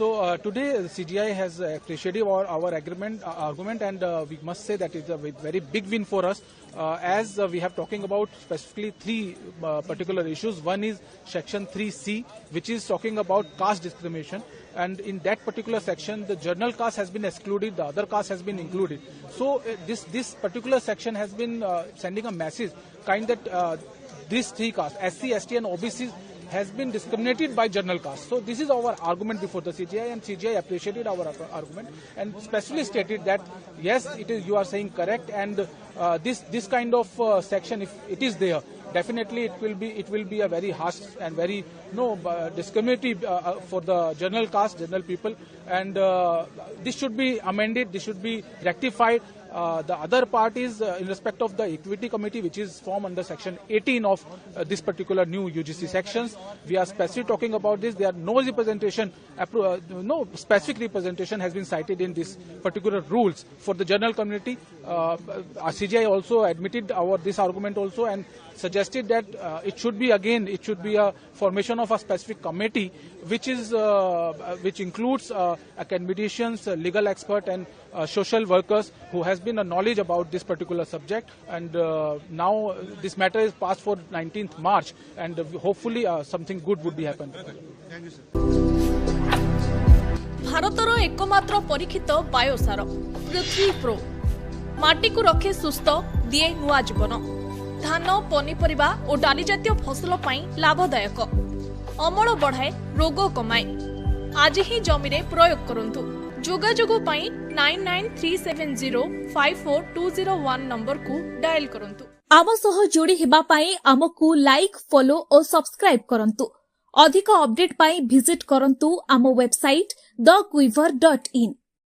So today CGI has appreciated our argument, and we must say that it's a very big win for us. As we have talking about specifically three particular issues. One is section 3C, which is talking about caste discrimination, and in that particular section the general caste has been excluded, the other caste has been included. So this particular section has been sending a message kind that these three castes, SC, ST and OBC, has been discriminated by general caste. So this is our argument before the CGI, and CGI appreciated our argument and specifically stated that yes, it is, you are saying correct, and this kind of section, if it is there, definitely it will be a very harsh and very discriminatory for the general caste, general people, and this should be amended, this should be rectified. The other part is in respect of the equity committee, which is formed under section 18 of this particular new UGC sections. We are specifically talking about this. There are no representation, no specific representation has been cited in this particular rules for the general community. CGI also admitted this argument also and suggested that it should be a formation of a specific committee, which includes academicians, legal expert and social workers who has been a knowledge about this particular subject, and now this matter is passed for 19th March, and hopefully something good would be happen. Thank you, sir. भारतर एकमात्र परीक्षित बायोसार पृथ्वी pro माटी को रखे सुस्थ दिए नुआ जीवन धान पनीपरिबा और डाली जातीय फसल पाई लाभदायक अमल बढ़ाए रोग कमाए आज ही जमीरे प्रयोग करंतु जोगाजोग पाई 9937054201 नंबर को डायल करंतु आम सह जोड़ी हेबा पाई आमकु लाइक फॉलो और सब्सक्राइब करंतु अधिक अपडेट पाई विजिट करंतु आम वेबसाइट thequiver.in